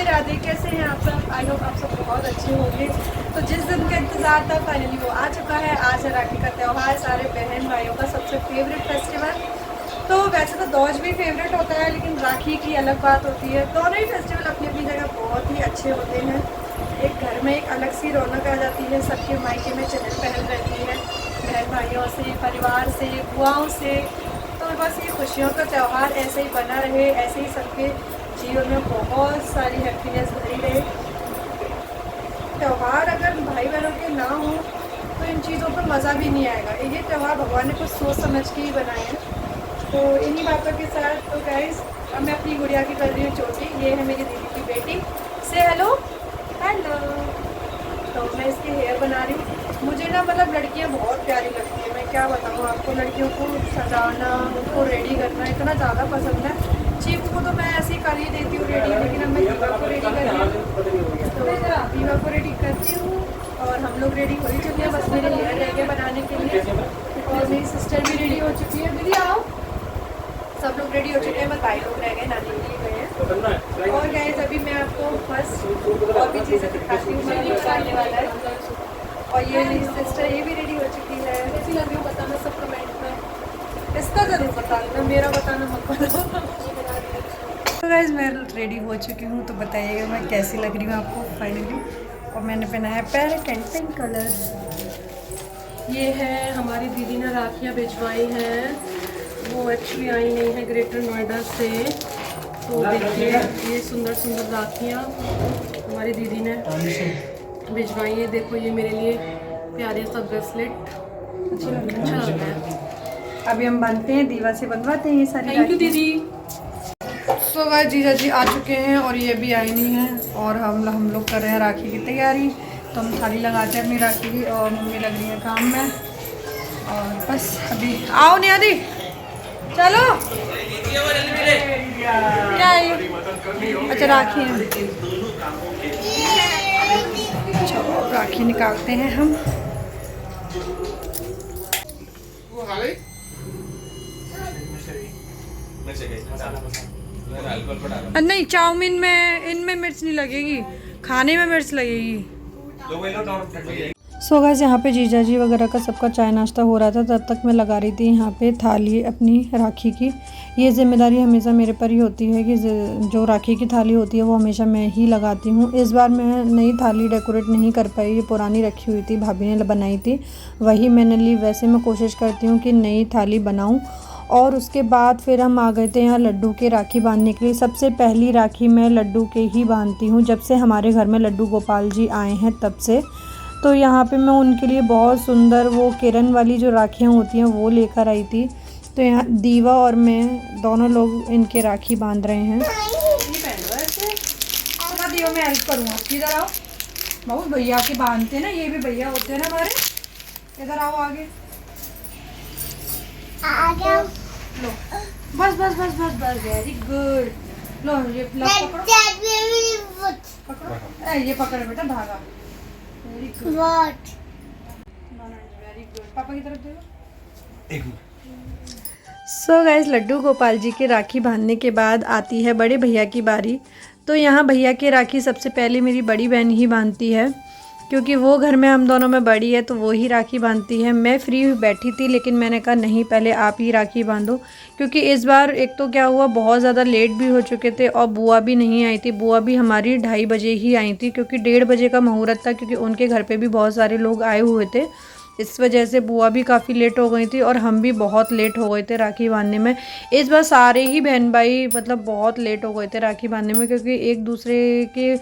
राधे राधे। कैसे हैं आप सब? आई होप आप सब बहुत अच्छे होंगे। तो जिस दिन का इंतज़ार था फाइनली वो आ चुका है। आज है राखी का त्यौहार, सारे बहन भाइयों का सबसे फेवरेट फेस्टिवल। तो वैसे तो दौज भी फेवरेट होता है, लेकिन राखी की अलग बात होती है। दोनों ही फेस्टिवल अपनी अपनी जगह बहुत ही अच्छे होते हैं। एक घर में एक अलग सी रौनक आ जाती है, सबके मायके में चहल पहल रहती है, बहन भाइयों से, परिवार से, बुआओं से। तो बस ये खुशियों का त्यौहार ऐसे ही बना रहे, ऐसे ही सबके जीवन में बहुत सारी हैप्पीनेस भरी रहे। त्यौहार अगर भाई बहनों के ना हो तो इन चीज़ों पर मज़ा भी नहीं आएगा। ये त्यौहार भगवान ने कुछ सोच समझ के ही बनाए हैं। तो इन्हीं बातों के साथ तो गाइस अब मैं अपनी गुड़िया की कर रही हूँ चोटी। ये है मेरी दीदी की बेटी। से हेलो हेलो। तो मैं इसकी हेयर बना रही हूँ। मुझे ना मतलब लड़कियाँ बहुत प्यारी लगती है। मैं क्या बताऊँ आपको, लड़कियों को सजाना, उनको रेडी करना इतना ज़्यादा पसंद है। चीफ को तो मैं ऐसे ही कर ही देती हूँ रेडी, लेकिन अब मैं दीवा को रेडी कर रही हूँ। तो दीवा को रेडी करती हूँ और हम लोग रेडी हो ही चुके हैं। बस मेरे हेयर रह गए बनाने के लिए और मेरी सिस्टर भी रेडी हो चुकी है। दीदी आओ। सब लोग रेडी हो चुके हैं, बस भाई लोग रह गए, नानी के लिए गए हैं। और गाइस अभी मैं आपको बस और भी चीज़ें दिखाती हूँ। मेरी आने वाला है। और ये मेरी सिस्टर ये भी रेडी हो चुकी है। कैसी लग रही हो बताना सब कमेंट में। इसका ज़रूर बताना, मेरा बताना मत बताओ। तो गाइस मैं रेडी हो चुकी हूँ, तो बताइएगा मैं कैसी लग रही हूँ आपको फाइनली। और मैंने पहना है पैरेट एंड पिंक कलर। ये है हमारी दीदी ने राखियाँ भिजवाई हैं। वो एक्चुअली आई नहीं है ग्रेटर नोएडा से। तो देखिए ये सुंदर सुंदर राखियाँ हमारी दीदी ने भिजवाई है। देखो ये मेरे लिए प्यारे सा ब्रेसलेट अच्छा लग रहा है। अभी हम बांधते हैं, दीवा से बनवाते हैं ये सारी। थैंक यू दीदी। तो गाइस जीजा जी आ चुके हैं और ये भी आई नहीं है। और हम लोग कर रहे हैं राखी की तैयारी। तो हम थाली लगाते हैं अपनी राखी की और मम्मी लग रही है काम में। और बस अभी आओ नहीं आदि चलो। क्या है? अच्छा राखी है। चलो राखी निकालते हैं हम। नहीं चाउमीन में इनमें मिर्च नहीं लगेगी, खाने में मिर्च लगेगी। सो गाइस यहाँ पे जीजा जी वगैरह का सबका चाय नाश्ता हो रहा था, तब तक मैं लगा रही थी यहाँ पे थाली अपनी राखी की। ये जिम्मेदारी हमेशा मेरे पर ही होती है कि जो राखी की थाली होती है वो हमेशा मैं ही लगाती हूँ। इस बार मैं नई थाली डेकोरेट नहीं कर पाई, ये पुरानी रखी हुई थी, भाभी ने बनाई थी, वही मैंने ली। वैसे मैं कोशिश करती हूँ कि नई थाली बनाऊँ। और उसके बाद फिर हम आ गए थे यहाँ लड्डू के राखी बांधने के लिए। सबसे पहली राखी मैं लड्डू के ही बांधती हूँ, जब से हमारे घर में लड्डू गोपाल जी आए हैं तब से। तो यहाँ पे मैं उनके लिए बहुत सुंदर वो किरण वाली जो राखियाँ होती हैं वो लेकर आई थी। तो यहाँ दीवा और मैं दोनों लोग इनके राखी बांध रहे हैं। दीवा मैं हेल्प करूँगा, इधर आओ। बहुत भैया के बांधते हैं ना, ये भी भैया होते हैं ना हमारे। इधर आओ आगे। लो बस बस बस बस बस वेरी गुड। लो ये पकड़ो, ये पकड़ो बेटा धागा। Very good very good. पापा की तरफ देखो। सो गाइस लड्डू गोपाल जी के राखी बांधने के बाद आती है बड़े भैया की बारी। तो यहाँ भैया की राखी सबसे पहले मेरी बड़ी बहन ही बांधती है, क्योंकि वो घर में हम दोनों में बड़ी है, तो वो ही राखी बांधती है। मैं फ्री बैठी थी, लेकिन मैंने कहा नहीं पहले आप ही राखी बांधो, क्योंकि इस बार एक तो क्या हुआ बहुत ज़्यादा लेट भी हो चुके थे और बुआ भी नहीं आई थी। बुआ भी हमारी 2:30 बजे ही आई थी, क्योंकि 1:30 बजे का मुहूर्त था, क्योंकि उनके घर पे भी बहुत सारे लोग आए हुए थे। इस वजह से बुआ भी काफ़ी लेट हो गई थी और हम भी बहुत लेट हो गए थे राखी बांधने में। इस बार सारे ही बहन भाई मतलब बहुत लेट हो गए थे राखी बांधने में, क्योंकि एक दूसरे के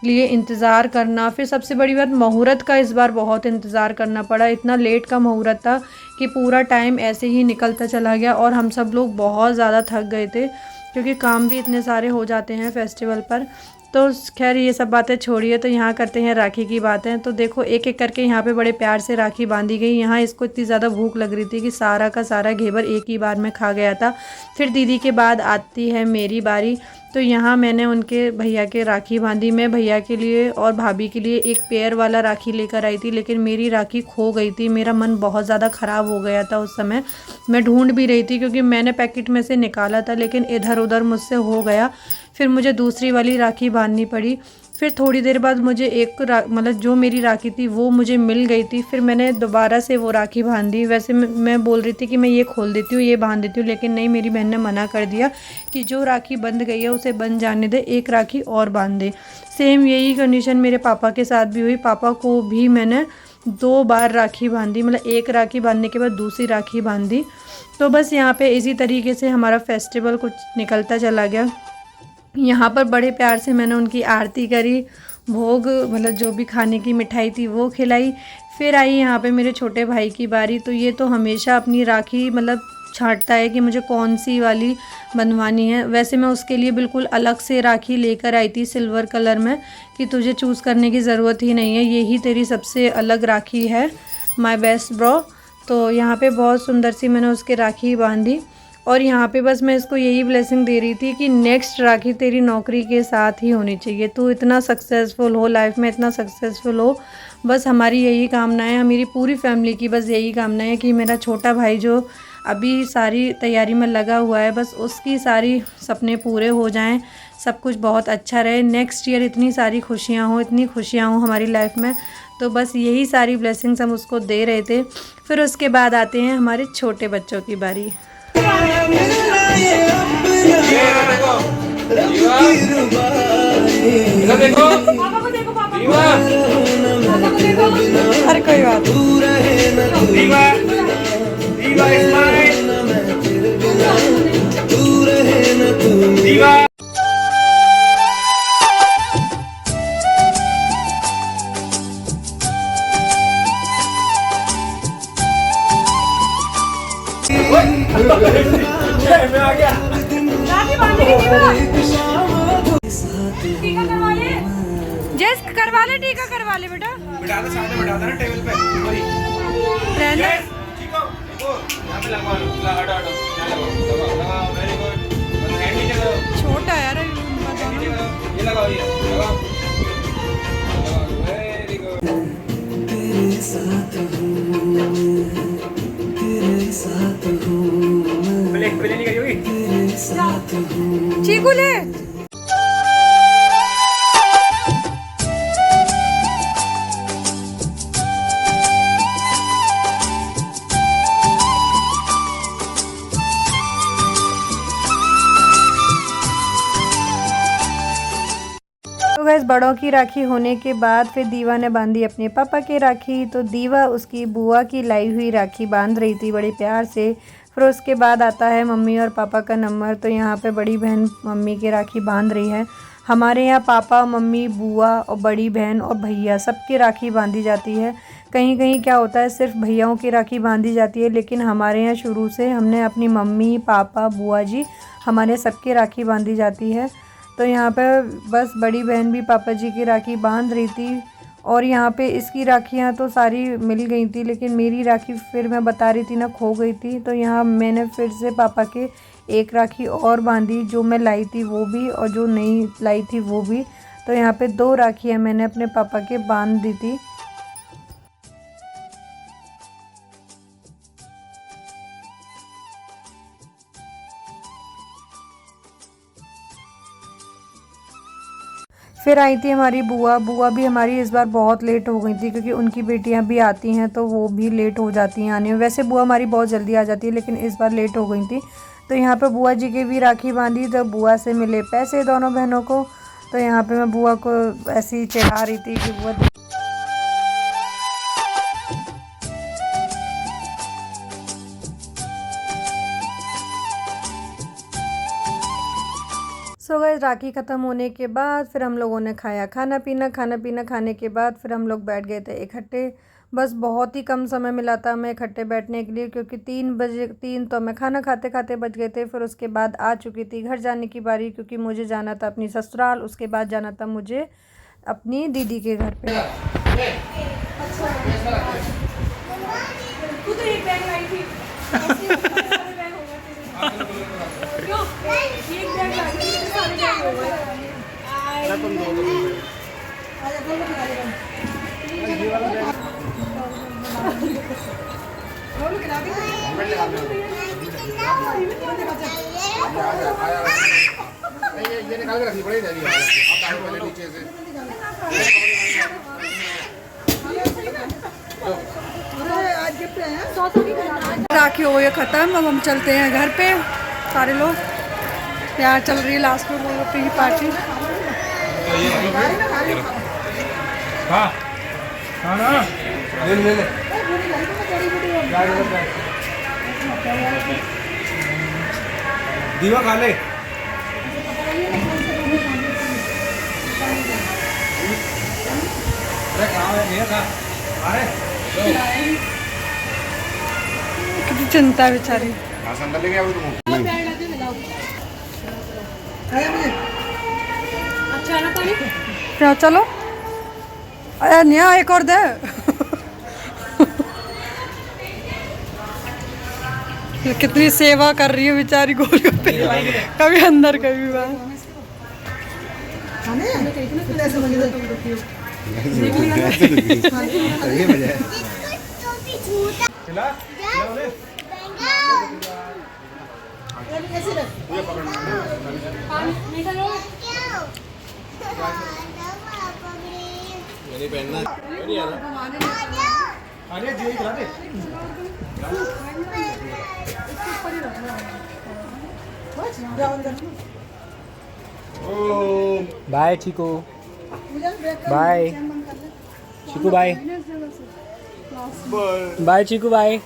लिए इंतज़ार करना, फिर सबसे बड़ी बात मुहूर्त का इस बार बहुत इंतज़ार करना पड़ा। इतना लेट का मुहूर्त था कि पूरा टाइम ऐसे ही निकलता चला गया और हम सब लोग बहुत ज़्यादा थक गए थे, क्योंकि काम भी इतने सारे हो जाते हैं फेस्टिवल पर। तो खैर ये सब बातें छोड़िए, तो यहाँ करते हैं राखी की बातें। तो देखो एक एक करके यहाँ पे बड़े प्यार से राखी बांधी गई। यहाँ इसको इतनी ज़्यादा भूख लग रही थी कि सारा का सारा घेवर एक ही बार में खा गया था। फिर दीदी के बाद आती है मेरी बारी। तो यहाँ मैंने उनके भैया के राखी बांधी। मैं भैया के लिए और भाभी के लिए एक पेयर वाला राखी लेकर आई थी, लेकिन मेरी राखी खो गई थी। मेरा मन बहुत ज़्यादा ख़राब हो गया था उस समय। मैं ढूंढ भी रही थी, क्योंकि मैंने पैकेट में से निकाला था, लेकिन इधर उधर मुझसे हो गया, फिर मुझे दूसरी वाली राखी बांधनी पड़ी। फिर थोड़ी देर बाद मुझे मतलब जो मेरी राखी थी वो मुझे मिल गई थी। फिर मैंने दोबारा से वो राखी बांधी। वैसे मैं बोल रही थी कि मैं ये खोल देती हूँ, ये बांध देती हूँ, लेकिन नहीं, मेरी बहन ने मना कर दिया कि जो राखी बंध गई है उसे बंध जाने दे, एक राखी और बांध दे। सेम यही कंडीशन मेरे पापा के साथ भी हुई। पापा को भी मैंने 2 बार राखी बांधी, मतलब एक राखी बांधने के बाद दूसरी राखी बांधी। तो बस यहाँ पे इसी तरीके से हमारा फेस्टिवल कुछ निकलता चला गया। यहाँ पर बड़े प्यार से मैंने उनकी आरती करी, भोग मतलब जो भी खाने की मिठाई थी वो खिलाई। फिर आई यहाँ पे मेरे छोटे भाई की बारी। तो ये तो हमेशा अपनी राखी मतलब छांटता है कि मुझे कौन सी वाली बनवानी है। वैसे मैं उसके लिए बिल्कुल अलग से राखी लेकर आई थी सिल्वर कलर में, कि तुझे चूज़ करने की ज़रूरत ही नहीं है, यही तेरी सबसे अलग राखी है, माय बेस्ट ब्रो। तो यहाँ पे बहुत सुंदर सी मैंने उसके राखी बांधी। और यहाँ पे बस मैं इसको यही ब्लेसिंग दे रही थी कि नेक्स्ट राखी तेरी नौकरी के साथ ही होनी चाहिए, तू इतना सक्सेसफुल हो लाइफ में, इतना सक्सेसफुल हो। बस हमारी यही कामना है, मेरी पूरी फैमिली की बस यही कामना है कि मेरा छोटा भाई जो अभी सारी तैयारी में लगा हुआ है, बस उसकी सारी सपने पूरे हो जाएं, सब कुछ बहुत अच्छा रहे। नेक्स्ट ईयर इतनी सारी खुशियाँ हो, इतनी खुशियाँ हो हमारी लाइफ में। तो बस यही सारी ब्लेसिंग्स हम उसको दे रहे थे। फिर उसके बाद आते हैं हमारे छोटे बच्चों की बारी। हर कोई बात मैं आ गया। टीका करवा ले, जस करवा ले, टीका करवा ले बेटा। बिठा दो, सामने बिठा दो ना टेबल पे। रहने ठीक हो, देखो यहाँ पे लगवा लो, हटो हटो, यहाँ लगाओ, लगाओ, वेरी गुड। बस हैंड नीचे करो, छोटा यार हैंड नीचे करो, ये लगाओ, ये लगाओ, वेरी गुड। तेरे साथ हूँ, तेरे साथ हूँ, पहले नहीं करी होगी, तेरे साथ हूँ। चीकू ले। तो गैस बड़ों की राखी होने के बाद फिर दीवा ने बांधी अपने पापा की राखी। तो दीवा उसकी बुआ की लाई हुई राखी बांध रही थी बड़े प्यार से। फिर उसके बाद आता है मम्मी और पापा का नंबर। तो यहाँ पे बड़ी बहन मम्मी की राखी बांध रही है। हमारे यहाँ पापा, मम्मी, बुआ और बड़ी बहन और भैया सबकी राखी बांधी जाती है। कहीं कहीं क्या होता है सिर्फ भैयाओं की राखी बांधी जाती है, लेकिन हमारे यहाँ शुरू से हमने अपनी मम्मी, पापा, बुआ जी, हमारे सबकी राखी बांधी जाती है। तो यहाँ पे बस बड़ी बहन भी पापा जी की राखी बांध रही थी। और यहाँ पे इसकी राखियाँ तो सारी मिल गई थी, लेकिन मेरी राखी फिर मैं बता रही थी ना खो गई थी। तो यहाँ मैंने फिर से पापा के एक राखी और बांधी, जो मैं लाई थी वो भी और जो नहीं लाई थी वो भी। तो यहाँ पे 2 राखियाँ मैंने अपने पापा के बांध दी थी। फिर आई थी हमारी बुआ। बुआ भी हमारी इस बार बहुत लेट हो गई थी, क्योंकि उनकी बेटियां भी आती हैं तो वो भी लेट हो जाती हैं आने में। वैसे बुआ हमारी बहुत जल्दी आ जाती है, लेकिन इस बार लेट हो गई थी। तो यहाँ पे बुआ जी की भी राखी बांधी। तो बुआ से मिले पैसे दोनों बहनों को। तो यहाँ पे मैं बुआ को ऐसे ही चढ़ा रही थी कि बुआ। सो गाइस राखी ख़त्म होने के बाद फिर हम लोगों ने खाया खाना पीना खाने के बाद फिर हम लोग बैठ गए थे इकट्ठे। बस बहुत ही कम समय मिला था हमें इकट्ठे बैठने के लिए, क्योंकि 3 तो मैं खाना खाते खाते बच गए थे। फिर उसके बाद आ चुकी थी घर जाने की बारी, क्योंकि मुझे जाना था अपनी ससुराल। उसके बाद जाना था मुझे अपनी दीदी के घर पे। निकाल के रखनी पड़ेगी अब डालो पहले नीचे से राखी हो गई ख़त्म। अब हम चलते हैं घर पे। सारे लोग यहाँ चल रही है लास्ट में की पार्टी। हाँ हाँ ना ले ले ले दीवा खा ले अरे कहाँ है नहीं था अरे कितनी चिंता है बेचारी। हाँ संदल ले गया तुम अच्छा ना पानी क्या चलो। अरे निया एक और दे। ये कितनी सेवा कर रही है बेचारी गोलगप्पे कभी अंदर कभी बाहर। खिला नहीं पहनना नहीं आ रहा अरे जी खिला दे बाय चीकू बाय चीकू बाय बाय चीकू बाय